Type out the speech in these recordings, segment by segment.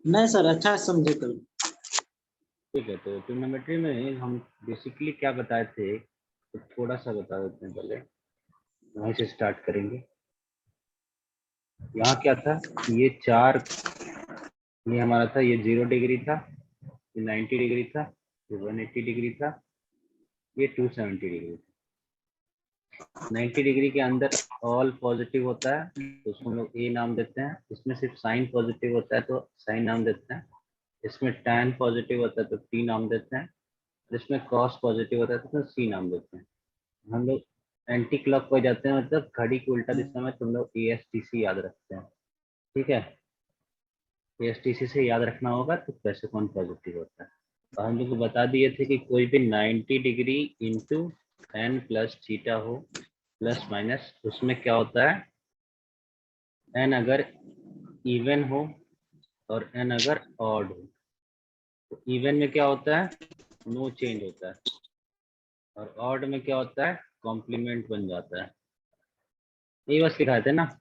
नहीं सर, अच्छा समझे कल। ठीक है, तो ट्रिग्नोमेट्री में हम बेसिकली क्या बताए थे, तो थोड़ा सा बता देते हैं पहले, वहीं से स्टार्ट करेंगे। यहाँ क्या था, ये चार, ये हमारा था, ये 0 डिग्री था, ये 90 डिग्री था, ये 180 डिग्री था, ये 270 डिग्री था। 90 डिग्री के अंदर ऑल पॉजिटिव होता है तो उसको हम लोग ए नाम देते हैं। इसमें सिर्फ साइन पॉजिटिव होता है तो साइन नाम देते हैं। इसमें टैन पॉजिटिव होता है तो टी नाम देते हैं। इसमें कॉस पॉजिटिव होता है तो उसमें सी नाम देते हैं। हम लोग एंटी क्लॉक हो जाते हैं, मतलब घड़ी की उल्टा दिशा में तुम लोग ASTC याद रखते हैं। ठीक है, ASTC से याद रखना होगा तो कैसे कौन पॉजिटिव होता है। और हम लोग को बता दिए थे कि कोई भी 90 degree into n plus theta हो प्लस माइनस, उसमें क्या होता है, एन अगर इवन हो और एन अगर ऑड हो। तो इवन में क्या होता है, नो चेंज होता है, और ऑड में क्या होता है, कॉम्प्लीमेंट बन जाता है। यही बस सिखाए थे ना।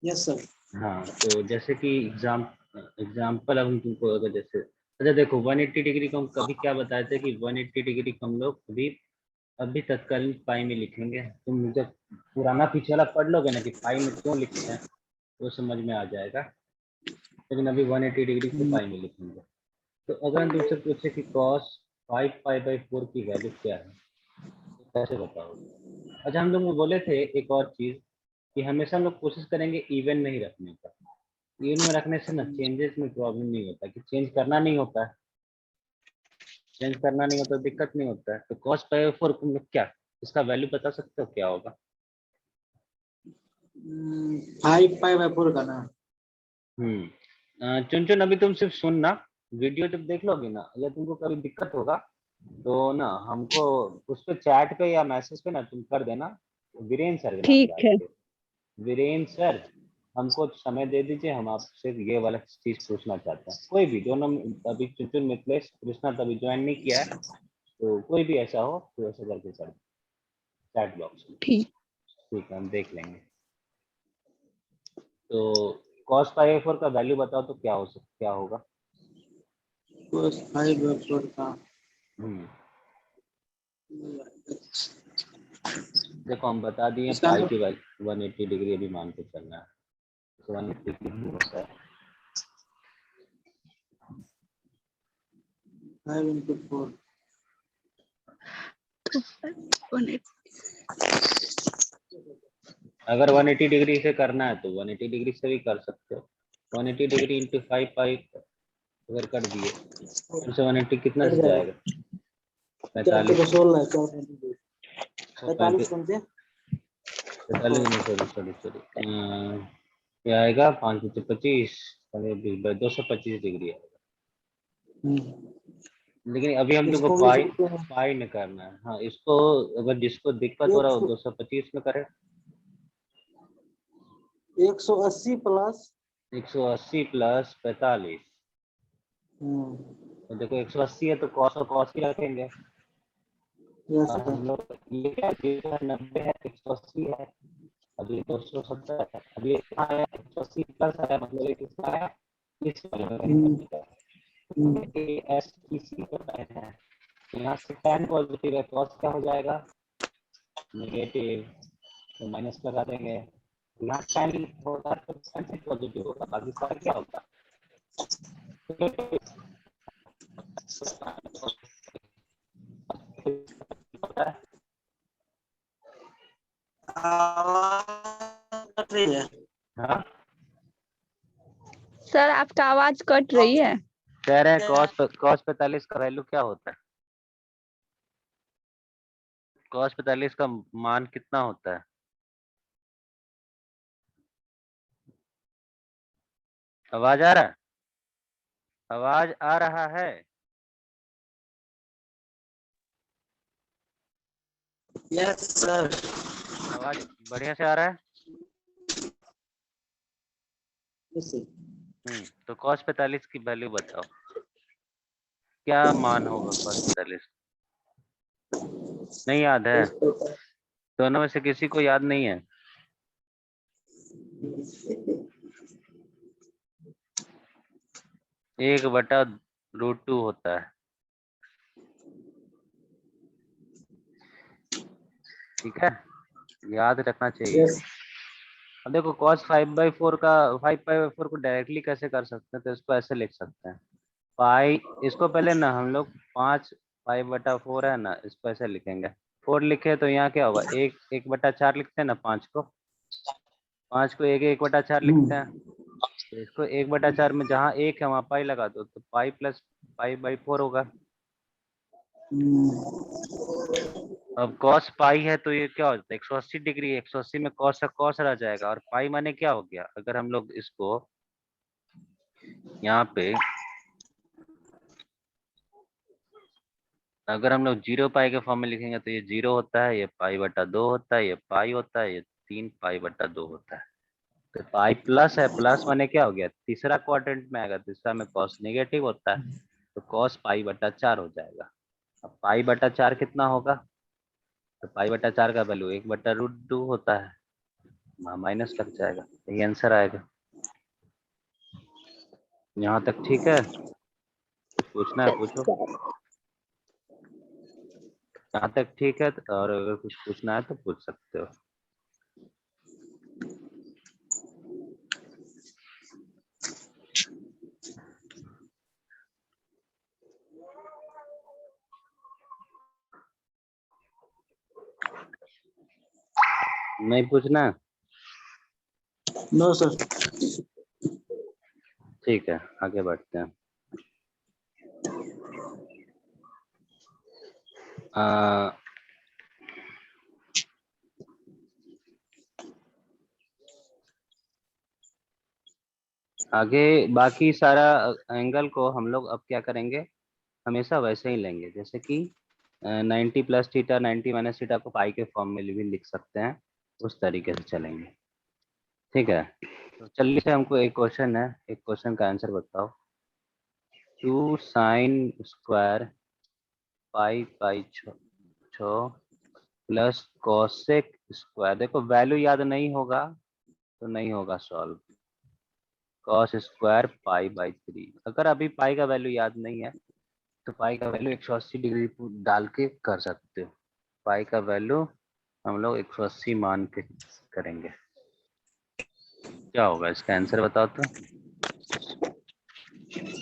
Yes sir. हाँ, तो जैसे कि एग्जाम्पल अब हम तुमको अगर जैसे, अच्छा देखो 180 डिग्री को हम कभी क्या बताए थे कि 180 डिग्री को हम लोग अभी तत्कालीन पाई में लिखेंगे। तुम जब पुराना पीछे वाला पढ़ लोगे ना कि पाई में क्यों लिखते हैं, वो समझ में आ जाएगा। लेकिन अभी 180 डिग्री को पाई में लिखेंगे। तो अगर हम तुमसे पूछे कि cos 5π/4 की वैल्यू क्या है, तो कैसे बताओगे। अच्छा, हम लोग बोले थे एक और चीज कि हमेशा हम लोग कोशिश करेंगे इवन में ही रखने का। इवन में रखने से ना चेंजेस में प्रॉब्लम नहीं होता, कि चेंज करना नहीं होता है, चेंज करना नहीं होता, दिक्कत नहीं होता है। तो cos π/4 तुम लोग क्या, इसका वैल्यू बता सकते हो क्या होगा। 5π/4 का ना। चुन चुन अभी तुम सिर्फ सुनना, वीडियो जब देख लोगे ना, अगर तुमको कभी दिक्कत होगा तो ना हमको उस पे चैट पे या मैसेज पे ना तुम कर देना, वीरेंद्र सर के नाम ठीक डाल है। के, वीरेंद्र सर हमको समय दे दीजिए, हम आपसे ये वाला चीज पूछना चाहते हैं। कोई भी दोनों, अभी चुन चुन मिथिलेश कृष्णा तभी ज्वाइन नहीं किया है, तो कोई भी ऐसा हो तो ऐसा करके कर चैट बॉक्स में। ठीक। ठीक है, हम देख लेंगे। तो cos π/4 का वैल्यू बताओ तो क्या हो सकता, क्या होगा। cos 5/4 का देखो हम बता दिए इसका पाई की वैल्यू 180 डिग्री अभी मान के चलना है, तो 180 डिग्री होता है 5 × 4। अगर 180 डिग्री से करना है तो 180 डिग्री से भी कर सकते हो। 180 डिग्री इंटू 5 अगर कर दिए फिर से 180 कितना कट से जाएगा। जाएगा, 4 को 45। 16 है, 45 कौन से 45 नहीं, सॉरी ये आएगा 5 × 25, 225 डिग्री आएगा। लेकिन अभी हम तुमको इसको भी पाई बोलते हैं पाई में करना है। हाँ, इसको अगर जिसको दिक्कत हो रहा हो 225 में करे। 180 प्लस 180 प्लस 45। तो देखो 180 है तो कॉस और कॉस ही रखेंगे, यस और सर। हम लोग ये क्या 90 है 180 है, अभी 270 है, अभी कितना आया 180 प्लस आया, मतलब ये कितना आया इस वाले में। ASTC कर रहे हैं, यहाँ से tan पॉजिटिव है, कॉस क्या हो जाएगा नेगेटिव, तो माइनस लगा देंगे। यहाँ tan होगा तो tan से पॉजिटिव होगा, बाकी सारा क्या होगा। कट रही है। हाँ, सर आपका आवाज कट रही है। कह रहे हैं cos 45 का वैल्यू क्या होता है, cos 45 का मान कितना होता है। आवाज आ रहा है, आवाज आ रहा है। Yes sir. आवाज बढ़िया से आ रहा है। तो cos 45 की वैल्यू बताओ, क्या मान होगा cos 45। नहीं याद है, दोनों में से किसी को याद नहीं है। 1/√2 होता है। ठीक है, याद रखना चाहिए। यस अब देखो cos 5/4 का 5/4 को डायरेक्टली कैसे कर सकते हैं, तो इसको ऐसे लिख सकते हैं पाई, इसको पहले ना हम लोग 5/4 है ना, इसको ऐसे लिखेंगे। 4 लिखे तो यहाँ क्या होगा, 1/4 लिखते हैं ना, 5 को 1/4 लिखते हैं। तो इसको 1/4 में जहाँ 1 है वहाँ पाई लगा दो, तो पाई प्लस पाई/4 होगा। अब cos पाई है तो ये क्या हो जाता है, 180 डिग्री, 180 में cos का cos रह जाएगा, और पाई माने क्या हो गया, अगर हम लोग इसको यहाँ पे अगर हम लोग 0 पाई के फॉर्म में लिखेंगे तो ये 0 होता है, ये पाई/2 होता है, ये पाई होता है, ये 3 पाई/2 होता है। तो पाई प्लस है, प्लस माने क्या हो गया, तीसरा क्वाड्रेंट में आएगा, तीसरा में cos नेगेटिव होता है, तो cos पाई/4 हो जाएगा। अब पाई/4 कितना होगा, तो पाई/4 का वैल्यू 1/√2 होता है, वहाँ माइनस लग जाएगा, तो ये आंसर आएगा। यहाँ तक ठीक है, कुछ पूछना है पूछो। यहाँ तक ठीक है, और अगर कुछ पूछना है तो पूछ सकते हो। नहीं पूछना, नो सर। ठीक है, आगे बढ़ते हैं। आगे बाकी सारा एंगल को हम लोग अब क्या करेंगे, हमेशा वैसे ही लेंगे, जैसे कि 90 प्लस थीटा 90 माइनस थीटा को पाई के फॉर्म में भी लिख सकते हैं, उस तरीके से चलेंगे। ठीक है, तो चलिए से हमको एक क्वेश्चन है, एक क्वेश्चन का आंसर बताओ। 2 साइन स्क्वायर पाई/6 प्लस कॉसेक स्क्वायर, देखो वैल्यू याद नहीं होगा तो नहीं होगा सॉल्व। cos स्क्वायर पाई/3, अगर अभी पाई का वैल्यू याद नहीं है तो पाई का वैल्यू 180 डिग्री डाल के कर सकते हो। पाई का वैल्यू हम लोग 180 मान के करेंगे, क्या होगा इसका आंसर बताओ तो।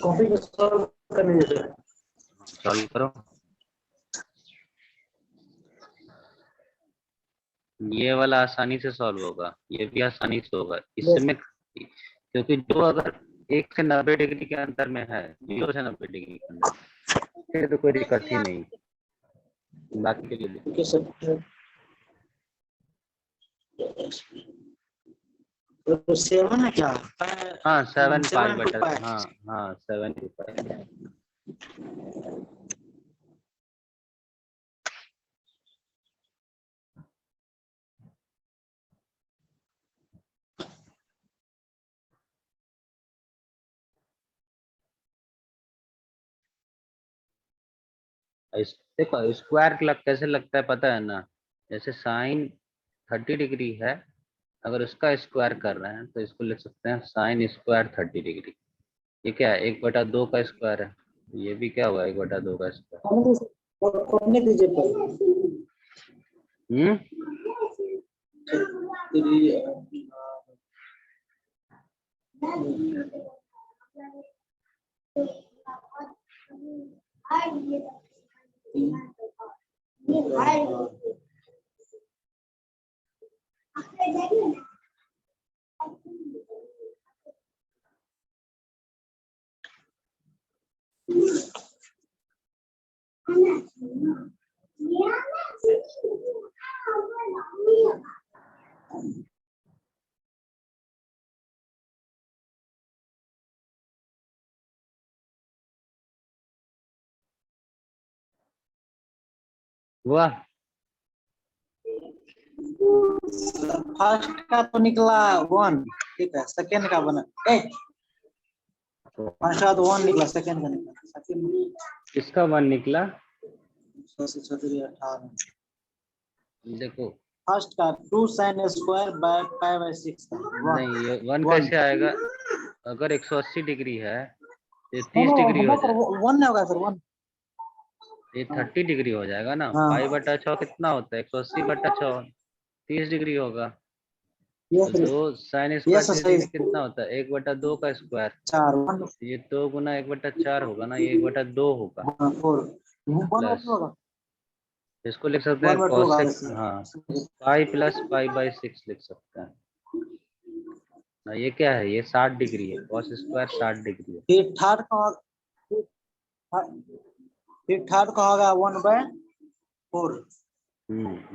कॉपी को सॉल्व करने जैसे सॉल्व करो, ये वाला आसानी से सॉल्व होगा, ये भी आसानी से होगा यस इसमें, क्योंकि जो अगर 1 से 90 डिग्री के अंतर में है, 0 से 90 डिग्री के अंदर, फिर तो कोई दिक्कत ही नहीं, बाकी के लिए। Okay sir. तो 7 है क्या? हाँ 7 7 into पाई/, pi। हाँ हाँ 7 पाई। देखो स्क्वायर कैसे लगता है पता है ना, जैसे साइन 30 डिग्री है, अगर उसका स्क्वायर कर रहे हैं तो इसको लिख सकते हैं साइन स्क्वायर 30 डिग्री। ये क्या है, 1/2 का स्क्वायर है, ये भी क्या हुआ 1/2 का स्क्वायर। करने दीजिए पर हम्म, हुआ। फर्स्ट का तो निकला 1, ठीक है। सेकंड का बना फर्स्ट का तो 1 निकला, सेकंड का निकला सेकंड किसका 1 निकला, 18। देखो फर्स्ट का 2 sin स्क्वायर बाय पाई/6 का नहीं, ये 1 1 कैसे आएगा, अगर 180 डिग्री है ये 30 डिग्री हो सर जाएगा, 1 नहीं होगा सर 1। ये 30 डिग्री हो जाएगा ना। हाँ। पाई बटा 6 कितना होता है, 180 बटा 6, 30 डिग्री होगा। ये तो सर 2 साइन ये स्क्वायर सर 30 सही डिग्री कितना होता है, 1/2 का स्क्वायर। 4 1। ये 2 गुना 1/4 होगा ना, ये 1/2 होगा। हाँ 4 1 प्लस होगा इसको लिख सकते हैं 1/2 होगा कॉसेक, सर। हाँ पाई प्लस पाई बाई 6 लिख सकते हैं ना। ये क्या है, ये 60 डिग्री है, कॉस स्क्वायर 60 डिग्री है। फिर थर्ड का फिर थर्ड का होगा 1/4।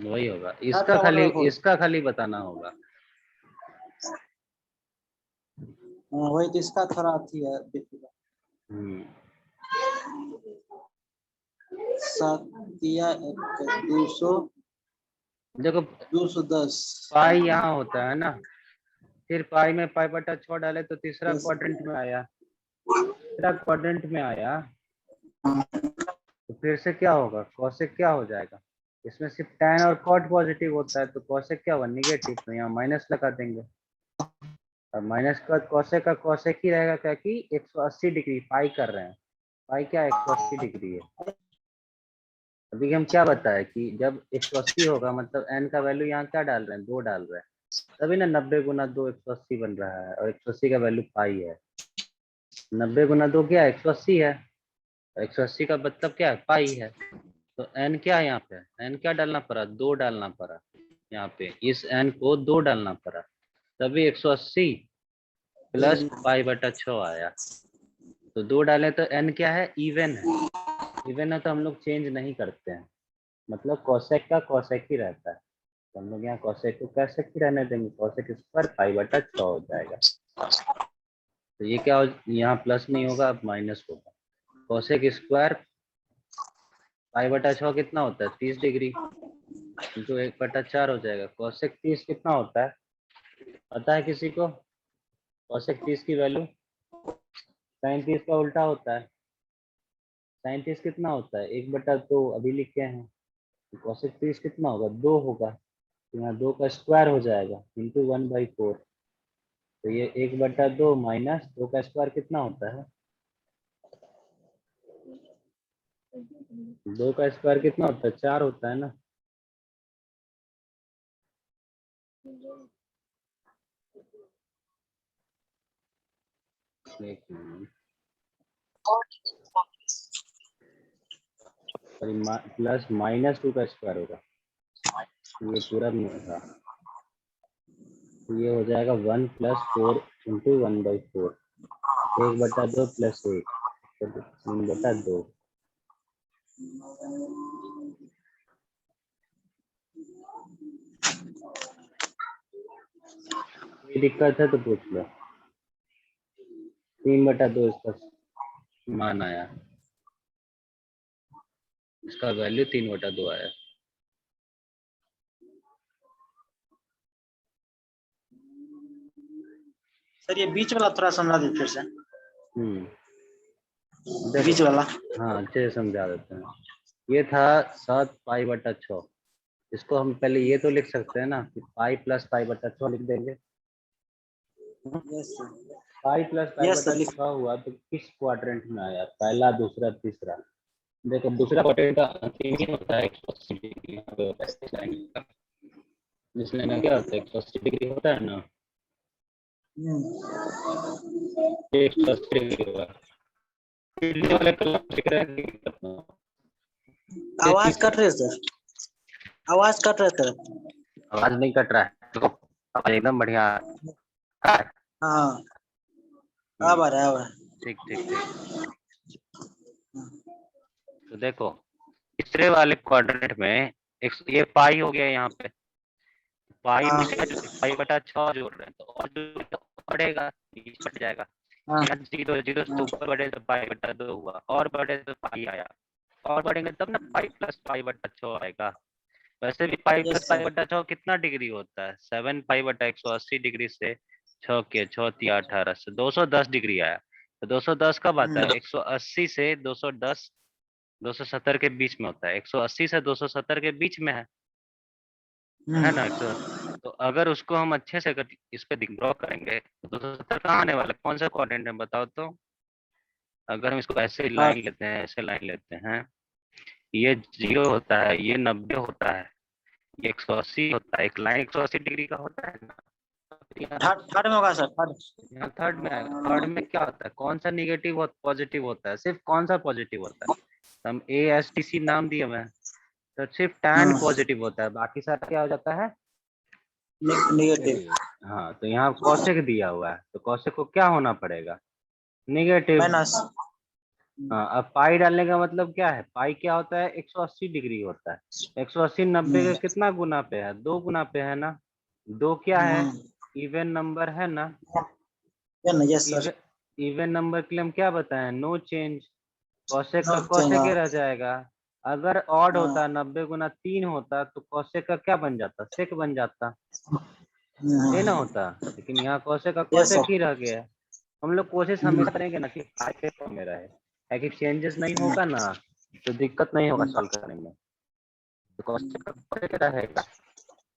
वही होगा, थर्ड का 1/4। इसका खाली बताना होगा। वही तो इसका थोड़ा अथी है देखिएगा। हम्म 7 दिया 200 देखो 210। पाई यहाँ होता है ना, फिर पाई में पाई बटा 6 डाले तो तीसरा Yes. क्वाड्रेंट में आया, तीसरा क्वाड्रेंट में आया, तो फिर से क्या होगा, कॉसेक क्या हो जाएगा, इसमें सिर्फ tan और cot पॉजिटिव होता है, तो कॉसेक क्या हुआ, निगेटिव, तो यहाँ माइनस लगा देंगे। और माइनस का कॉसेक ही रहेगा, क्या कि 180 डिग्री पाई कर रहे हैं, पाई क्या 180 डिग्री है। अभी हम क्या बताए कि जब 180 होगा मतलब n का वैल्यू यहाँ क्या डाल रहे हैं, 2 डाल रहे हैं, तभी ना 90 गुना 2 180 बन रहा है, और 180 का वैल्यू पाई है। 90 गुना 2 क्या है, 180 है, 180 का मतलब क्या है, पाई है। तो n क्या है यहाँ पे, n क्या डालना पड़ा, 2 डालना पड़ा, यहाँ पे इस n को 2 डालना पड़ा, तभी 180 प्लस पाई बटा 6 आया। तो 2 डालें तो n क्या है, इवन है, इवन है तो हम लोग चेंज नहीं करते हैं, मतलब कॉसेक का कॉसेक ही रहता है, तो हम लोग यहाँ कॉसेक को कॉसेक ही रहने देंगे, कॉसेक स्क्वायर पाई बटा 6 हो जाएगा। तो ये क्या हो, यहाँ प्लस नहीं होगा, अब माइनस होगा, कॉसेक स्क्वायर पाई बटा 6 कितना होता है, 30 डिग्री, इंटू 1/4 हो जाएगा। कॉसेक 30 कितना होता है, पता है किसी को, कॉसेक 30 की वैल्यू, साइन 30 का उल्टा होता है, साइन 30 कितना होता है, 1/2 अभी लिखे हैं, तो कॉसेक 30 कितना होगा, 2 होगा, तो यहाँ 2 का स्क्वायर हो जाएगा इंटू 1/4, तो ये 1/2 माइनस 2 का स्क्वायर कितना होता है, 2 का स्क्वायर कितना होता है, 4 होता है ना। एक मिनट, प्लस माइनस 2 का स्क्वायर होगा, ये पूरा था, तो ये हो जाएगा 1 + 4 इंटू 1/4, 1/2 प्लस 1, तो 3/2। कोई दिक्कत है तो पूछ लो। 3/2 इसका मान आया, इसका वैल्यू 3/2 आया। सर ये बीच वाला थोड़ा समझा दीजिए फिर से। बीच वाला। हाँ अच्छे से समझा देते हैं। ये था 7 पाई बटा 6, इसको हम पहले ये तो लिख सकते हैं ना कि पाई प्लस पाई बटा 6 लिख देंगे। Yes sir. Pi plus pi yes बटा सर 6 हुआ तो किस क्वाड्रेंट में आया, पहला दूसरा तीसरा। देखो दूसरा क्वाड्रेंट का अंतिम ही होता है 180 डिग्री, यहाँ पे होता है इस लाइन का, जिस लाइन का क्या होता है 180 डिग्री होता है ना, 180 डिग्री होगा। ये वाले कलम दिख रहे हैं, आवाज कट रही है सर, आवाज कट रहा है सर। आवाज नहीं कट रहा है, देखो आवाज एकदम बढ़िया है। हाँ अब आ रहा है, अब आ रहा है। ठीक ठीक ठीक। तो देखो तीसरे वाले क्वाड्रेंट में ये पाई हो गया, यहाँ पे पाई में क्या पाई बटा 6 जोड़ रहे हैं, तो और जो बढ़ेगा बीच बढ़ जाएगा, हाँ यहाँ 0 0 से ऊपर बढ़े तो पाई बटा 2 हुआ, और बढ़े तो पाई आया, और बढ़ेंगे तब ना पाई प्लस पाई बटा 6 आएगा। वैसे भी पाई प्लस यस पाई सर। बटा 6 कितना डिग्री होता है, 7 पाई बटा 180 डिग्री से 6 के 6 तिया 18 से 210 डिग्री आया। तो 210 कब आता है, 180 से 210 270 के बीच में होता है, 180 से 270 के बीच में है ना 100। तो अगर उसको हम अच्छे से अगर इस पे ड्रॉ करेंगे तो 270 कहाँ आने वाला है? कौन सा क्वाड्रेंट है बताओ तो। अगर हम इसको ऐसे हाँ लाइन लेते हैं, ऐसे लाइन लेते हैं, ये 0 होता है, ये 90 होता है, ये 180 होता है, एक लाइन 180 डिग्री का होता है ना। यहाँ थर्ड में होगा सर, थर्ड। यहाँ थर्ड में आएगा। थर्ड में क्या होता है, कौन सा निगेटिव और पॉजिटिव होता है, सिर्फ कौन सा पॉजिटिव होता है, तो हम ASTC नाम दिए हुए हैं, तो सिर्फ tan पॉजिटिव होता है, बाकी सारा क्या हो जाता है, नेगेटिव। हाँ, तो यहाँ कौशिक दिया हुआ है, तो कौशिक को क्या होना पड़ेगा, नेगेटिव। माइनस। हाँ, अब पाई डालने का मतलब क्या है, पाई क्या होता है, 180 डिग्री होता है। 180 90 का कितना गुना पे है, 2 गुना पे है ना। 2 क्या है, इवन नंबर है ना। Yes sir. इवन नंबर के लिए हम क्या बताएं, नो चेंज, कौशिक का नो कौशिक ही चेंज। रह जाएगा। अगर ऑड होता, 90 गुना 3 होता, तो कौशिक का क्या बन जाता, सेक बन जाता, ये ना होता। लेकिन यहाँ कौशिक का यस कौशिक सर। ही रह गया। हम लोग कोशिश हमेशा करेंगे ना कि पाई के फॉर्म में रहे, है कि चेंजेस नहीं होगा ना, तो दिक्कत नहीं होगा सॉल्व करने में। तो कौशिक का कौशिक रहेगा,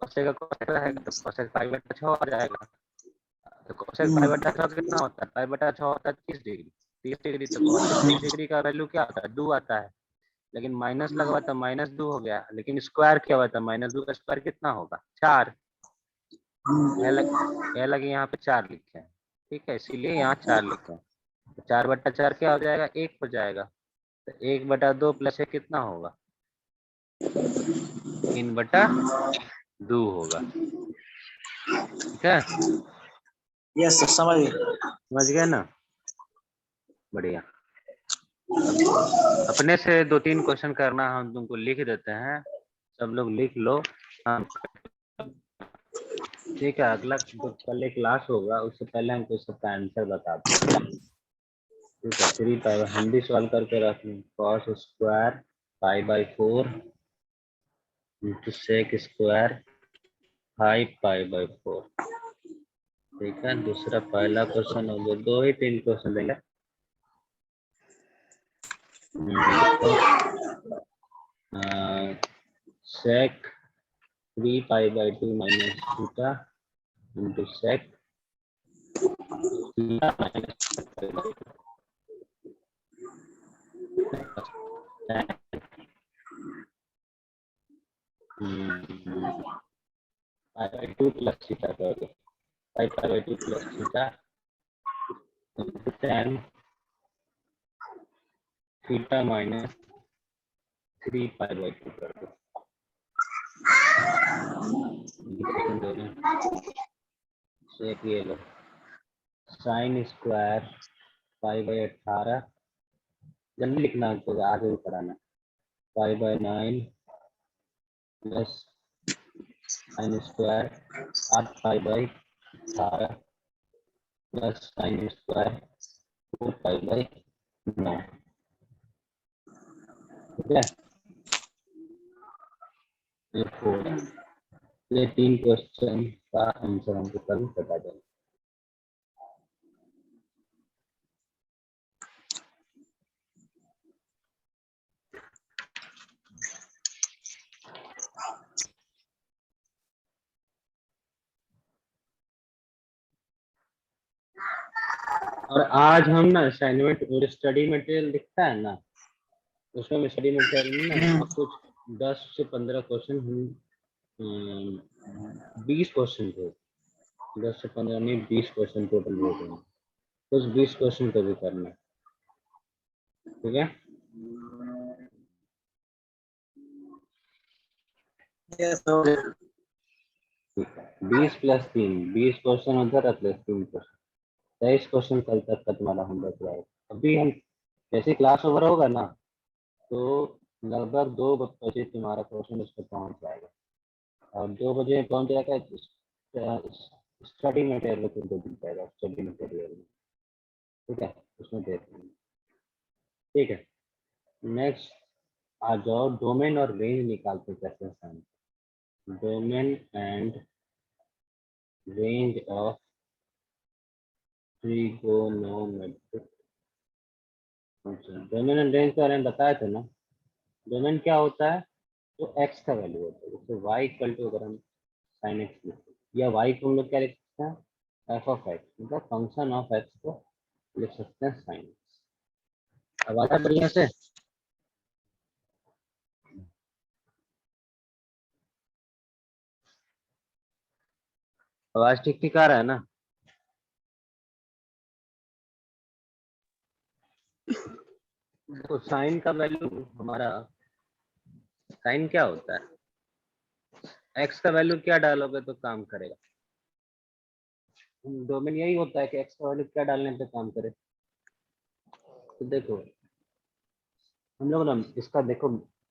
कौशिक का कौशिक रहेगा, तो कौशिक पाई बटा 6 आ जाएगा। तो कौशिक पाई बटा 6 कितना होता है, पाई बटा 6 होता है 30 डिग्री। 30 डिग्री, तो कौशिक 30 डिग्री का वैल्यू क्या आता है, 2 आता है। लेकिन माइनस लगा हुआ था, -2 हो गया। लेकिन स्क्वायर क्या हुआ था, -2 का स्क्वायर कितना होगा, 4। ये लगे यहाँ पे 4 लिखे हैं, ठीक है, इसीलिए यहाँ 4 लिखे हैं। तो 4 बटा 4 क्या हो जाएगा, 1 हो जाएगा। तो 1 बटा 2 प्लस 1 कितना होगा, 3 बटा 2 होगा, ठीक है, यस सर, समझ गए। समझ गए ना, बढ़िया। अपने से 2-3 क्वेश्चन करना, हम तुमको लिख देते हैं, सब लोग लिख लो। हाँ, ठीक है, अगला जो कल एक क्लास होगा, उससे पहले हमको सबका आंसर बता दो, ठीक है। 3 पाई हम भी सॉल्व करके रख लें, cos square π/4 into sec square 5π/4, ठीक है। दूसरा पहला क्वेश्चन हो गया, 2 ही 3 क्वेश्चन देंगे। Sec 3π/2 minus theta into sec theta minus π/2 plus theta कर दो, 5π/2 plus theta tan theta minus 3π/2 कर दो। सेक ये लो, साइन स्क्वायर π/18, जल्दी लिखना तो आगे भी पढ़ाना, π/9 plus sine square 8π/18 plus sine square 4π/9, ठीक है। ये 4 है, ये 3 क्वेश्चन का आंसर हमको कल बता देना। और आज हम ना असाइनमेंट और स्टडी मटेरियल दिखता है ना, उसमें स्टडी मटेरियल में ना कुछ 10 से 15 क्वेश्चन हम 20 क्वेश्चन थे, 10 से 15 नहीं 20 क्वेश्चन टोटल हो गए, कुछ 20 क्वेश्चन को भी करना, ठीक है। Yes sir. 20 प्लस 3, 20 क्वेश्चन उधर है प्लस 3 क्वेश्चन, 23 क्वेश्चन कल तक का तुम्हारा होमवर्क रहेगा। अभी हम जैसे क्लास ओवर होगा ना, तो लगभग 2 बजे तुम्हारा क्वेश्चन उस पर पहुंच जाएगा, और 2 बजे पहुंच जाएगा, स्टडी मटेरियल तुमको दिख जाएगा, स्टडी मटेरियल में, ठीक है, उसमें देख लेंगे, ठीक है। नेक्स्ट आ जाओ, डोमेन और रेंज निकालते कैसे हैं, domain and range of trigonometric function. Domain and range के बारे में बताया था ना, डोमेन क्या होता है, तो एक्स का वैल्यू होता है, जैसे वाई इक्वल टू, अगर हम साइन एक्स लिखते हैं, या वाई को हम लोग क्या लिख सकते हैं, एफ ऑफ एक्स, मतलब फंक्शन ऑफ एक्स को लिख सकते हैं साइन एक्स, आवाज आ बढ़िया से? आवाज ठीक ठीक आ रहा है ना? तो साइन का वैल्यू हमारा, साइन क्या होता है? एक्स का वैल्यू क्या डालोगे तो काम करेगा? डोमेन यही होता है कि एक्स का वैल्यू क्या डालने पे काम करे। तो देखो हम लोग ना इसका देखो,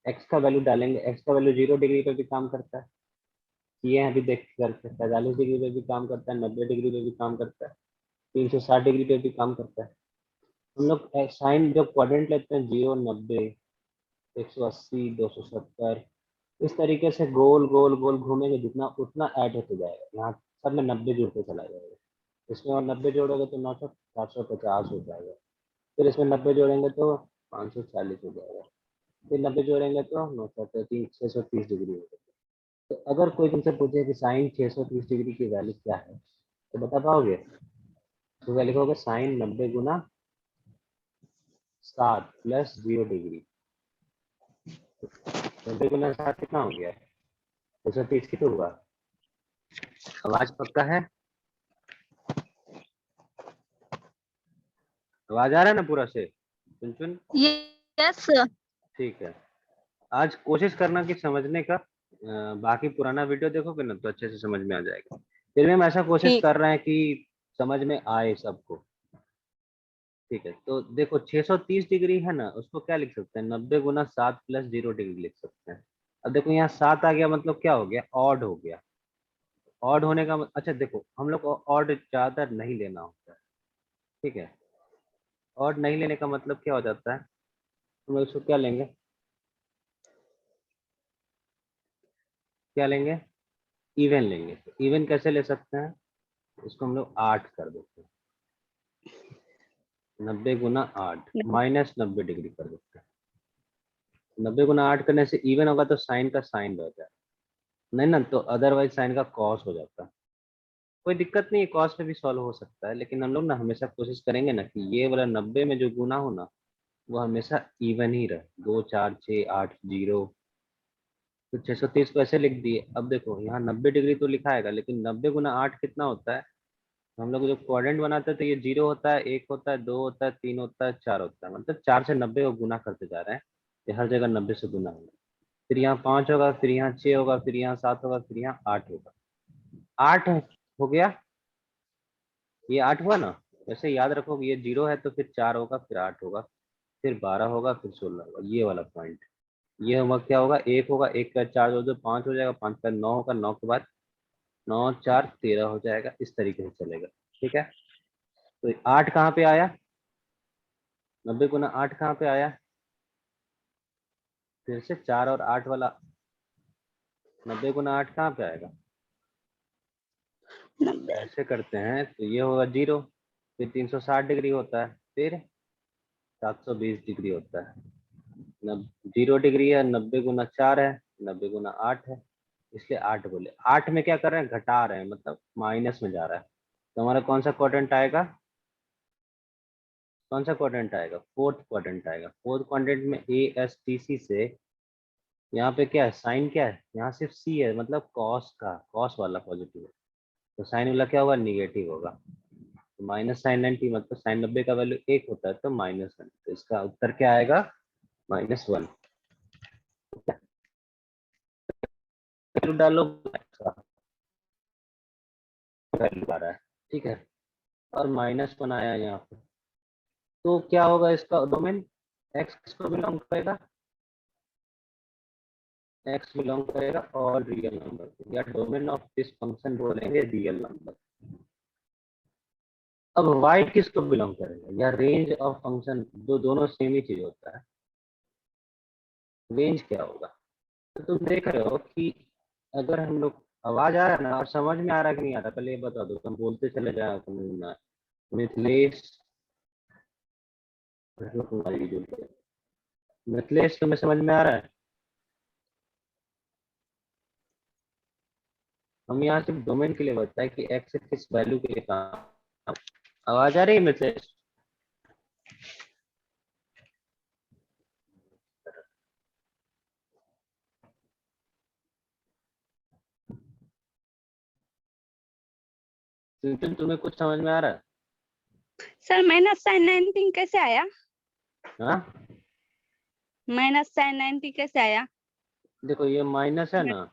एक्स का वैल्यू डालेंगे, एक्स का वैल्यू 0 डिग्री पे भी काम करता है, ये अभी देख करके 45 डिग्री पे भी काम करता है, 90 डिग्री पे भी काम करता है, 360 डिग्री पे भी काम करता है। हम लोग साइन जब क्वाड्रेंट लेते हैं 0, 90, 180, 270, इस तरीके से गोल गोल गोल घूमेंगे, जितना उतना ऐड होते जाएगा, यहाँ सब में 90 जुड़ते चला जाएगा। इसमें और 90 जोड़ोगे तो 900 450 हो जाएगा, फिर इसमें 90 जोड़ेंगे तो 540 हो जाएगा, फिर 90 जोड़ेंगे तो 630 डिग्री हो जाएगा। तो अगर कोई तुमसे पूछे कि साइन 630 डिग्री की वैल्यू क्या है तो बता पाओगे? तो वैल्यू लिखोगे साइन 90 गुना 7 प्लस 0 डिग्री। 90 गुना 7 कितना हो गया? 230 की तो हुआ। आवाज पक्का है? आवाज आ रहा है ना पूरा से? चुन चुन यस। ठीक है। आज कोशिश करना कि समझने का, बाकी पुराना वीडियो देखोगे ना तो अच्छे से समझ में आ जाएगा। फिर भी हम ऐसा कोशिश ठीक। कर रहे हैं कि समझ में आए सबको। ठीक है, तो देखो 630 डिग्री है ना, उसको क्या लिख सकते हैं? 90 गुना 7 प्लस 0 डिग्री लिख सकते हैं। अब देखो यहाँ 7 आ गया, मतलब क्या हो गया? ऑड हो गया। ऑड होने का अच्छा देखो, हम लोग को ऑड ज्यादा नहीं लेना होता है, ठीक है। ऑड नहीं लेने का मतलब क्या हो जाता है? हम लोग इसको क्या लेंगे, क्या लेंगे? इवन लेंगे। तो इवन कैसे ले सकते हैं? इसको हम लोग 8 कर देते हैं, 90 गुना 8 माइनस 90 डिग्री कर देते हैं। 90 गुना 8 करने से इवन होगा तो साइन का साइन रह जाए, नहीं ना, तो अदरवाइज साइन का कॉस हो जाता है। कोई दिक्कत नहीं है, कॉस पे भी सॉल्व हो सकता है, लेकिन हम लोग ना हमेशा कोशिश करेंगे ना कि ये वाला 90 में जो गुना हो ना वो हमेशा इवन ही रहे, 2 4 6 8 0। तो 630 को ऐसे लिख दिए। अब देखो यहाँ 90 डिग्री तो लिखा है, लेकिन 90 गुना 8 कितना होता है? हम लोग जो क्वाड्रेंट बनाते हैं तो ये 0 होता है, 1 होता है, 2 होता है, 3 होता है, 4 होता है, मतलब 4 से 90 को गुना करते जा रहे हैं। ये हर जगह 90 से गुना होगा। फिर यहाँ 5 होगा, फिर यहाँ 6 होगा, फिर यहाँ 7 होगा, फिर यहाँ 8 होगा। 8 हो गया, ये 8 हुआ ना। वैसे याद रखो ये 0 है तो फिर 4 होगा, फिर 8 होगा, फिर 12 होगा, फिर 16 होगा, ये वाला पॉइंट। ये होगा क्या होगा? 1 होगा, 1 का 4 हो, 5 हो जाएगा, 5 का 9 होगा, 9 के बाद 9 4 13 हो जाएगा, इस तरीके से चलेगा। ठीक है, तो 8 कहाँ पे आया? 90 गुना 8 कहाँ पे आया? फिर से 4 और 8 वाला। 90 गुना 8 कहाँ पे आएगा? ऐसे करते हैं तो ये होगा 0, फिर 360 डिग्री होता है, फिर 720 डिग्री होता है। 0 डिग्री है, 90 गुना 4 है, 90 गुना 8 है, इसलिए 8 बोले। 8 में क्या कर रहे हैं? घटा रहे हैं, मतलब माइनस में जा रहा है। तो हमारा कौन सा क्वाड्रेंट आएगा? कौन सा क्वाड्रेंट आएगा? फोर्थ क्वाड्रेंट आएगा। फोर्थ क्वाड्रेंट में ए एस टी सी से यहाँ पे क्या है? साइन क्या है? यहाँ सिर्फ सी है, मतलब कॉस का, कॉस वाला पॉजिटिव है, तो साइन वाला क्या होगा? निगेटिव होगा। तो माइनस साइन 90, मतलब साइन 90 का वैल्यू 1 होता है तो -1, तो इसका उत्तर क्या आएगा? -1। वैल्यू डालो, वैल्यू आ रहा है, ठीक है, और -1 आया यहाँ पे। तो क्या होगा इसका डोमेन? एक्स किसको बिलोंग करेगा? एक्स बिलोंग करेगा और रियल नंबर, या डोमेन ऑफ दिस फंक्शन बोलेंगे रियल नंबर। अब वाई किसको बिलोंग करेगा? या रेंज ऑफ फंक्शन, जो दोनों सेम ही चीज होता है। रेंज क्या होगा? तो तुम देख रहे हो कि अगर हम लोग, आवाज आ रहा है ना, और समझ में आ रहा है कि नहीं आ रहा? पहले ये बता दो, तुम बोलते चले जाओ समझ में। मिथिलेश, मिथिलेश तुम्हें समझ में आ रहा है? हम यहाँ सिर्फ डोमेन के लिए बताए कि एक्स किस वैल्यू के लिए काम। आवाज आ रही है मिथिलेश? तुम्हें कुछ समझ में आ रहा है? सर माइनस साइन 90 कैसे आया? हाँ, माइनस साइन 90 कैसे आया? देखो ये माइनस है ना,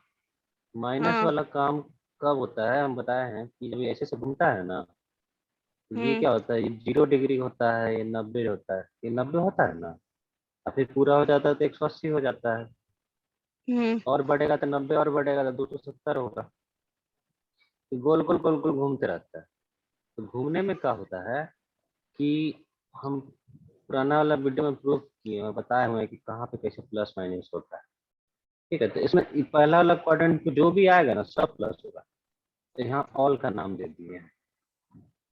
माइनस हाँ। वाला काम कब होता है, हम बताए हैं कि जब ये ऐसे से घूमता है ना, तो ये हम्म। क्या होता है, ये 0 डिग्री होता है, ये 90 होता है, ये 90 होता है ना, और फिर पूरा हो जाता है तो 180 हो जाता है, हम्म। और बढ़ेगा तो 90, और बढ़ेगा तो 270 होगा। तो गोल गोल गोल गोल घूमते रहता है। तो घूमने में क्या होता है कि हम पुराना वाला वीडियो में प्रूफ किए हैं, बताए हुए हैं कि कहाँ पे कैसे प्लस माइनस होता है। ठीक है, तो इसमें पहला वाला क्वाड्रेंट जो भी आएगा ना सब प्लस होगा, तो यहाँ ऑल का नाम दे दिए हैं।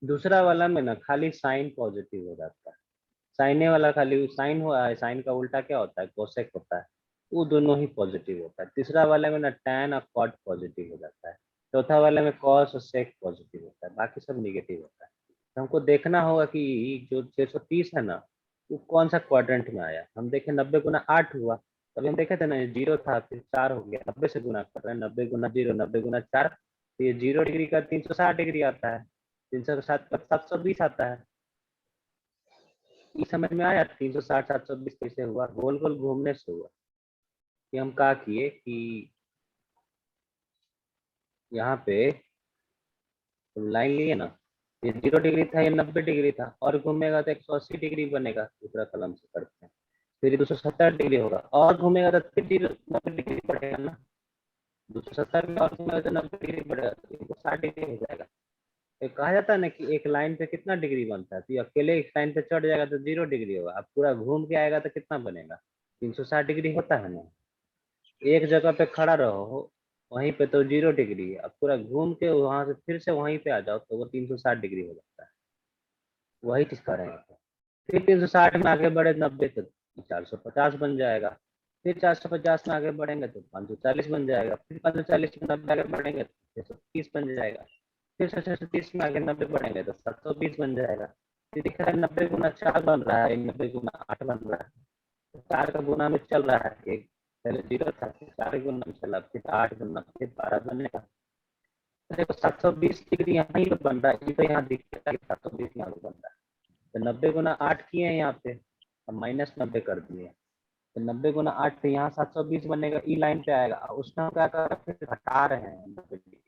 दूसरा वाला में ना खाली साइन पॉजिटिव हो जाता है, साइने वाला खाली साइन हुआ है, साइन का उल्टा क्या होता है, कोसेक होता है, वो दोनों ही पॉजिटिव होता है। तीसरा वाले में ना टैन और कॉट पॉजिटिव हो जाता है। चौथा वाले में कॉस और सेक पॉजिटिव होता है, बाकी सब निगेटिव होता है। तो हमको देखना होगा कि जो 630 है ना, वो कौन सा क्वाड्रेंट में आया। हम देखें 90 गुना 8 हुआ, तभी हम देखे थे ना, ये 0 था फिर 4 हो गया, 90 से गुना कर रहे हैं, 90 गुना 0, 90 गुना 4, तो ये 0 डिग्री का 360 डिग्री आता है, 360 का 720 आता है। ये समझ में आया 360 720 कैसे हुआ, गोल गोल घूमने से हुआ। कि हम क्या किए कि यहाँ पे लाइन लिए ना, ये 0 डिग्री था, ये 90 डिग्री था, और घूमेगा तो 180 डिग्री बनेगा, दूसरा कलम से करते हैं। फिर ये 270 डिग्री होगा, और घूमेगा तो फिर 90 डिग्री बढ़ेगा ना, 270 में और घूमेगा तो 90 डिग्री बढ़ेगा, तो 60 डिग्री हो जाएगा। तो कहा जाता है ना कि एक लाइन पे कितना डिग्री बनता है, तो ये अकेले एक लाइन पे चढ़ जाएगा तो 0 डिग्री होगा, अब पूरा घूम के आएगा तो कितना बनेगा, 360 डिग्री होता है ना। एक जगह पे खड़ा रहो वहीं पे तो 0 डिग्री है, अब पूरा घूम के वहां से फिर से वहीं पे आ जाओ तो वो 360 डिग्री हो जाता है। वही चीज करेंगे। फिर 360 में आगे बढ़े 90 तो 450 बन जाएगा। फिर 450 में आगे बढ़ेंगे तो 540 बन जाएगा। फिर 540 में 90 आगे बढ़ेंगे तो 630 बन जाएगा। फिर 630 में आगे 90 बढ़ेंगे तो 720 बन जाएगा। फिर दिख रहा है 90 गुना 4 बन रहा है, 90 गुना 8 बन रहा है, तो 4 का गुना में चल रहा है, एक पहले 0 था फिर 4 गुना में चला, फिर 8 गुना फिर 12 बनेगा। तो देखो 720 डिग्री यहाँ ही बन रहा है, ये तो यहाँ दिख रहा है 720 यहाँ पे बन रहा है। तो 90 गुना 8 किए हैं यहाँ पे, अब -90 कर दिए, तो 90 गुना 8 से यहाँ 720 बनेगा, ई लाइन पे आएगा। उसमें हम क्या कर रहे हैं, फिर घटा रहे हैं 90 डिग्री,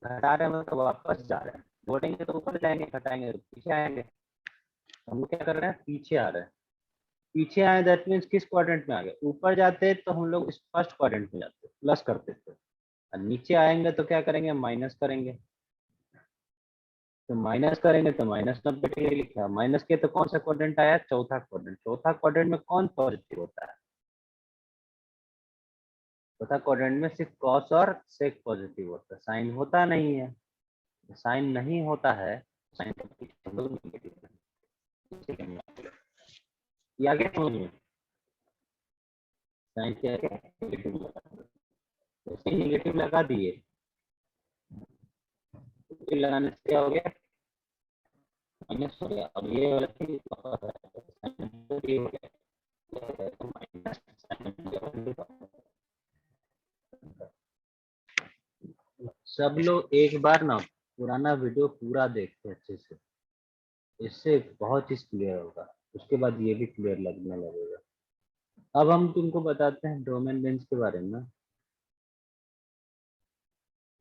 घटा रहे हैं मतलब वापस जा रहे हैं। बोलेंगे तो ऊपर जाएंगे, घटाएंगे तो पीछे आएंगे। हम लोग क्या कर रहे हैं, पीछे आ रहे हैं। पीछे आए दैट मीन्स किस क्वाड्रेंट में आ गए, ऊपर जाते तो हम लोग इस फर्स्ट क्वाड्रेंट में जाते प्लस करते थे, और नीचे आएंगे तो क्या करेंगे, माइनस करेंगे। तो माइनस करेंगे तो -90 डिग्री लिखा, माइनस के तो कौन सा क्वाड्रेंट आया, चौथा क्वाड्रेंट। चौथा क्वाड्रेंट में कौन पॉजिटिव होता है, चौथा क्वाड्रेंट में सिर्फ कॉस और सेक पॉजिटिव होता है, साइन होता नहीं है। साइन नहीं होता है, साइन ये आगे समझ में, साइन क्या है, नेगेटिव लगा, जैसे नेगेटिव लगा दिए, तो लगाने से क्या हो गया, माइनस हो गया। अब ये वाला चीज हो गया, सब लोग एक बार ना पुराना वीडियो पूरा देखते अच्छे से, इससे बहुत चीज क्लियर होगा, उसके बाद ये भी क्लियर लगने लगेगा। अब हम तुमको बताते हैं डोमेन रेंज के बारे में।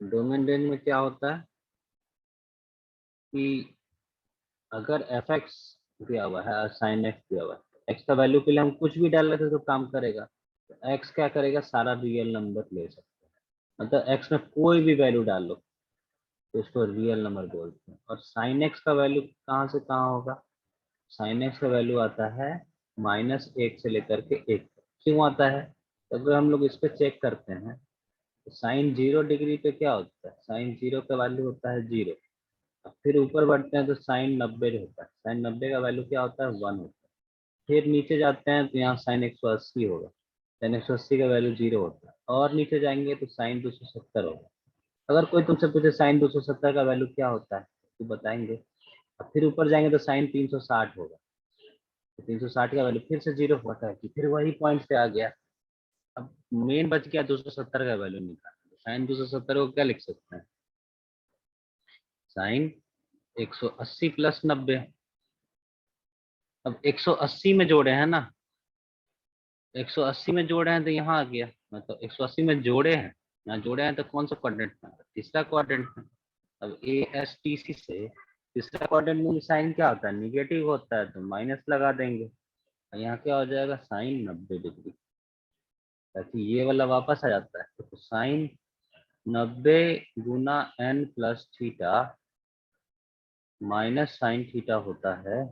डोमेन रेंज में क्या होता है कि अगर एफ एक्स दिया हुआ है और साइन एक्स दिया हुआ है, एक्स का वैल्यू के लिए हम कुछ भी डाल लेते तो काम करेगा, तो एक्स क्या करेगा, सारा रियल नंबर ले सकते हैं, मतलब एक्स में कोई भी वैल्यू डाल लो तो उसको रियल नंबर बोलते हैं। और साइन एक्स का वैल्यू कहाँ से कहाँ होगा, साइन एक्स का वैल्यू आता है -1 से लेकर के 1। क्यों आता है, तो अगर हम लोग इस पर चेक करते हैं तो साइन 0 डिग्री पे क्या होता है, साइन 0 का वैल्यू होता है 0। फिर ऊपर बढ़ते हैं तो साइन 90 होता है, साइन 90 का वैल्यू क्या होता है, 1 होता है। फिर नीचे जाते हैं तो यहाँ साइन 180 होगा, साइन 180 का वैल्यू 0 होता है। और नीचे जाएंगे तो साइन 270 होगा। अगर कोई तुमसे पूछे साइन 270 का वैल्यू क्या होता है तो बताएंगे। अब फिर ऊपर जाएंगे तो साइन 360 होगा, तो 360 का वैल्यू फिर से 0 होता है कि फिर वही पॉइंट से आ गया। अब मेन बच गया 270 का वैल्यू निकालना, तो साइन 270 को क्या लिख सकते हैं, साइन 180 प्लस 90। अब 180 में जोड़े हैं ना, 180 में जोड़े हैं तो यहाँ आ गया, मतलब 180 में जोड़े हैं, यहाँ जोड़े हैं तो कौन सा क्वाड्रेंट में, तीसरा क्वाड्रेंट में। अब ASTC से तीसरा क्वाड्रेंट में साइन क्या होता है, निगेटिव होता है, तो माइनस लगा देंगे। यहाँ क्या हो जाएगा, साइन 90 डिग्री, ताकि ये वाला वापस आ जाता है। तो साइन 90 गुना n plus theta minus sine theta होता है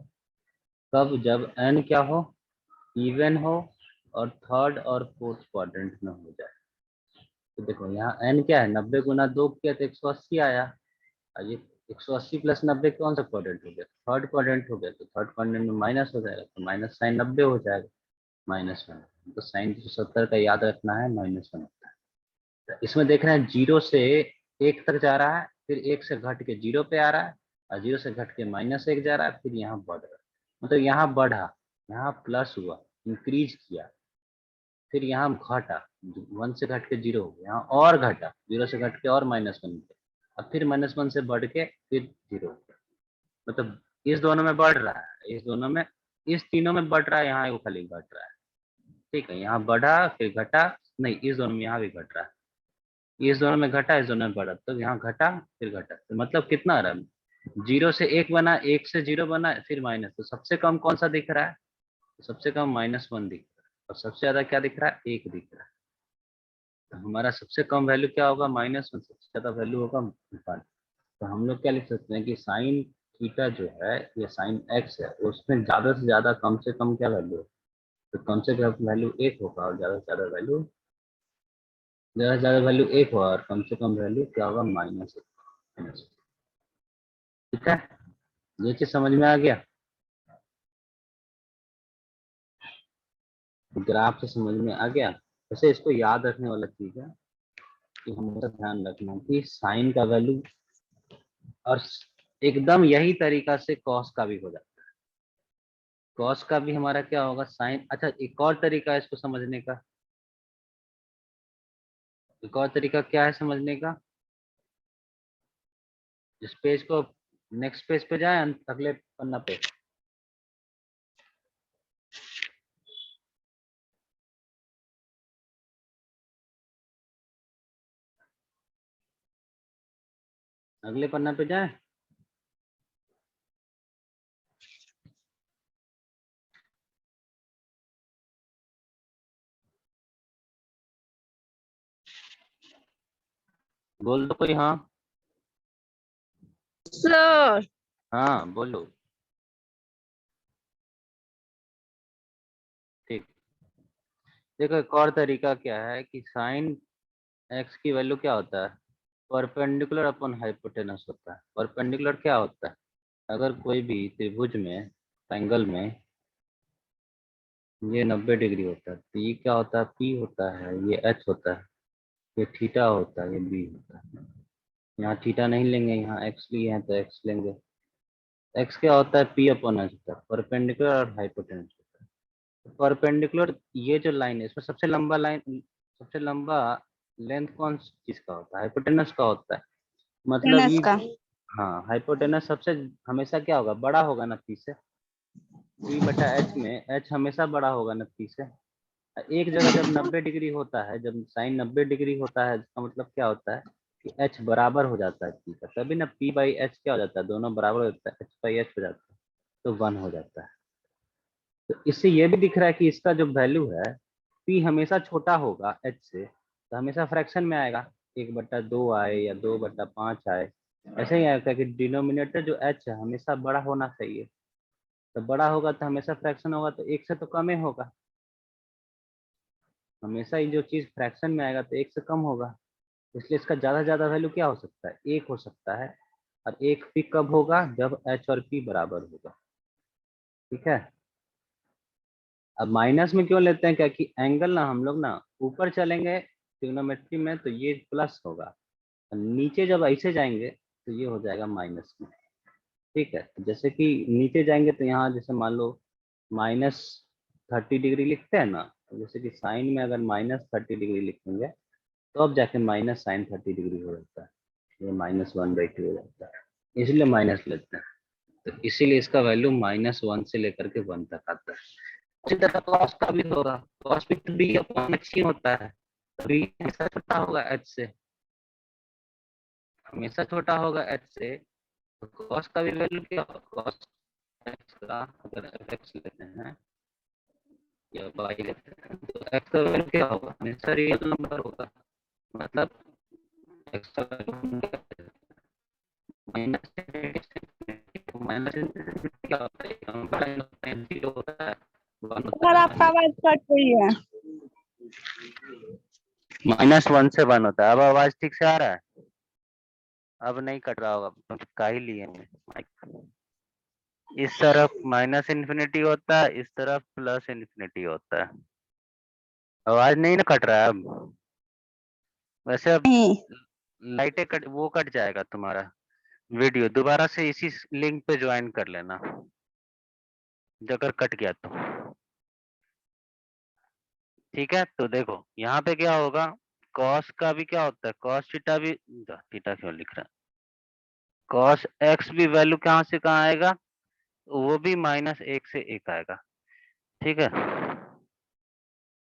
कब, जब n क्या हो, इवन हो और थर्ड और फोर्थ क्वाड्रेंट में हो जाए। तो देखो यहाँ n क्या है, 90 गुना 2 किया तो 180 आया, और ये 180 प्लस 90 कौन सा क्वाड्रेंट हो गया, थर्ड क्वाड्रेंट हो गया, तो थर्ड क्वाड्रेंट में माइनस हो जाएगा, तो माइनस साइन 90 हो जाएगा, -1। तो साइन 170 का याद रखना है, -1 होता है। तो इसमें देख रहे हैं 0 से 1 तक जा रहा है, फिर 1 से घट के 0 पे आ रहा है, और 0 से घट के -1 जा रहा है, फिर यहाँ बढ़ रहा है, मतलब यहाँ बढ़ा, यहाँ प्लस हुआ, इंक्रीज किया, फिर यहाँ घटा, 1 से घट के 0 हो गया, यहाँ और घटा, 0 से घट के और -1 गया, अब फिर -1 से बढ़ के फिर 0 हो गया। मतलब इस दोनों में बढ़ रहा है, इस दोनों में, इस तीनों में बढ़ रहा है, यहाँ वो खाली घट रहा है। ठीक है, यहाँ बढ़ा फिर घटा, नहीं इस दोनों में यहाँ भी घट रहा है, इस दोनों में घटा, इस दोनों में बढ़ा, तो यहाँ घटा फिर घटा, तो मतलब कितना आ रहा है, 0 से 1 बना, 1 से 0 बना, फिर माइनस, तो सबसे कम कौन सा दिख रहा है, तो सबसे कम -1 दिख रहा है, और सबसे ज्यादा क्या दिख रहा है, 1 दिख रहा है। तो हमारा सबसे कम वैल्यू क्या होगा, -1, सबसे ज्यादा वैल्यू होगा 1। तो हम लोग क्या लिख सकते हैं कि साइन थीटा जो है, ये साइन x है, उसमें ज्यादा से ज्यादा कम से कम क्या वैल्यू है, तो कम से कम वैल्यू 1 होगा, और ज्यादा से ज्यादा वैल्यू, ज्यादा से ज्यादा वैल्यू 1 होगा, और कम से कम वैल्यू क्या होगा, -1। ठीक है, ये चीज समझ में आ गया, ग्राफ से समझ में आ गया। वैसे इसको याद रखने वाला चीज है कि हमेशा ध्यान रखना कि साइन का वैल्यू, और एकदम यही तरीका से कॉस का भी हो जाता है। कॉस का भी हमारा क्या होगा, साइन, अच्छा एक और तरीका है इसको समझने का, एक और तरीका क्या है समझने का, इस पेज को, नेक्स्ट पेज पे जाए, अगले पन्ना पे, अगले पन्ना पे जाए। बोल दो कोई, हाँ सर हाँ बोलो। ठीक, देखो एक और तरीका क्या है कि साइन एक्स की वैल्यू क्या होता है, परपेंडिकुलर अपॉन हाइपोटेनस होता है। परपेंडिकुलर क्या होता है, अगर कोई भी त्रिभुज में, ट्रायंगल में, ये 90 डिग्री होता है, तो ये क्या होता है, P होता है, ये H होता है, ये थीटा होता है, ये B होता है। यहाँ थीटा नहीं लेंगे, यहाँ x लिए हैं तो x लेंगे। x क्या होता है, P अपॉन H होता है, परपेंडिकुलर और हाइपोटेनस होता है। परपेंडिकुलर ये जो लाइन है, इसमें सबसे लंबा लाइन, सबसे लंबा लेंथ कौन सी चीज का होता है, हाइपोटेनस का होता है। मतलब टेनिस ये, का। हाँ हाइपोटेनस सबसे हमेशा क्या होगा, बड़ा होगा ना P से, P/H में H हमेशा बड़ा होगा ना P से। एक जगह जब 90 डिग्री होता है, जब साइन 90 डिग्री होता है, इसका मतलब क्या होता है कि H बराबर हो जाता है P का, तभी ना P/H क्या हो जाता है, दोनों बराबर हो जाता है, H/H हो जाता है, तो 1 हो जाता है। तो इससे ये भी दिख रहा है कि इसका जो वैल्यू है, P हमेशा छोटा होगा H से, तो हमेशा फ्रैक्शन में आएगा, 1/2 आए या 2/5 आए, ऐसे ही आएगा कि डिनोमिनेटर जो H है हमेशा बड़ा होना चाहिए, तो बड़ा होगा तो हमेशा फ्रैक्शन होगा, तो 1 से तो कम ही होगा, हमेशा ही जो चीज फ्रैक्शन में आएगा तो 1 से कम होगा, इसलिए इसका ज्यादा से ज्यादा वैल्यू क्या हो सकता है, 1 हो सकता है। और 1 भी कब होगा, जब H और P बराबर होगा। ठीक है, अब माइनस में क्यों लेते हैं, क्या कि एंगल ना, हम लोग ना ऊपर चलेंगे ट्रिग्नोमेट्री में तो ये प्लस होगा, और नीचे जब ऐसे जाएंगे तो ये हो जाएगा माइनस में। ठीक है, तो जैसे कि नीचे जाएंगे तो यहाँ जैसे मान लो -30 डिग्री लिखते हैं ना, तो जैसे कि साइन में अगर -30 डिग्री लिखेंगे, तो अब जाके -sin30 डिग्री हो जाता है, ये -1/2 हो जाता है। इसलिए माइनस लेते हैं, तो इसीलिए इसका वैल्यू -1 से लेकर के 1 तक आता है। इसी तरह कॉस का भी होगा, कॉस भी तो b अपॉन h ही होता है, b हमेशा छोटा होगा h से, हमेशा छोटा होगा h से, तो कॉस का भी वैल्यू क्या होगा, कॉस x का अगर fx लेते हैं या y लेते हैं तो x का वैल्यू क्या होगा, हमेशा रियल नंबर होगा, मतलब x का वैल्यू माइनस क्या होता है, नंबर जीरो होता है, 1 होता सर है, आपका आवाज कट रही है। -1 से 1 होता है। अब आवाज ठीक से आ रहा है, अब नहीं कट रहा होगा, का ही लिए माइक। इस तरफ -इन्फिनिटी होता है, इस तरफ +इन्फिनिटी होता है। आवाज नहीं ना कट रहा है अब। वैसे अब नहीं लाइटें कट, वो कट जाएगा तुम्हारा वीडियो, दोबारा से इसी लिंक पे ज्वाइन कर लेना अगर कट गया तो। ठीक है, तो देखो यहाँ पे क्या होगा, कॉस का भी क्या होता है, कॉस थीटा भी, थीटा क्यों लिख रहा है, कॉस एक्स भी वैल्यू कहाँ से कहाँ आएगा, वो भी -1 से 1 आएगा। ठीक है,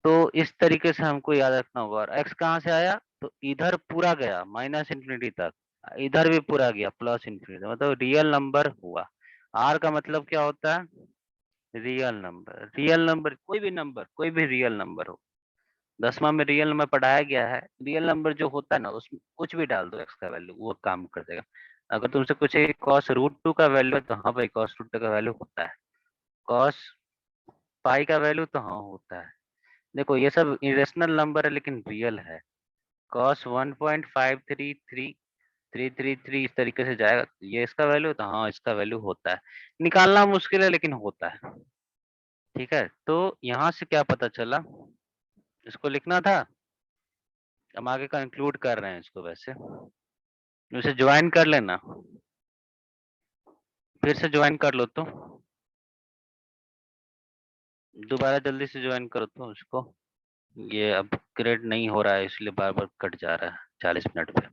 तो इस तरीके से हमको याद रखना होगा। और एक्स कहाँ से आया, तो इधर पूरा गया -इन्फिनिटी तक, इधर भी पूरा गया +इन्फिनिटी, मतलब रियल नंबर हुआ। आर का मतलब क्या होता है, रियल नंबर। रियल नंबर कोई भी रियल नंबर हो, 10वां में रियल नंबर पढ़ाया गया है, रियल नंबर जो होता है ना उसमें कुछ भी डाल दो एक्स का वैल्यू, वो काम कर देगा। अगर तुमसे कुछ cos√2 का वैल्यू है तो हाँ भाई cos√2 का वैल्यू होता है, cos पाई का वैल्यू तो हाँ होता है। देखो ये सब इरेशनल नंबर है लेकिन रियल है। cos 1.533333 इस तरीके से जाएगा, ये इसका वैल्यू, तो हाँ इसका वैल्यू होता है। निकालना मुश्किल है लेकिन होता है। ठीक है, तो यहाँ से क्या पता चला, इसको लिखना था, हम आगे कंक्लूड कर रहे हैं इसको। वैसे उसे ज्वाइन कर लेना, फिर से ज्वाइन कर लो, तो दोबारा जल्दी से ज्वाइन करो तो उसको। ये अब क्रिएट नहीं हो रहा है इसलिए बार बार कट जा रहा है 40 मिनट पे।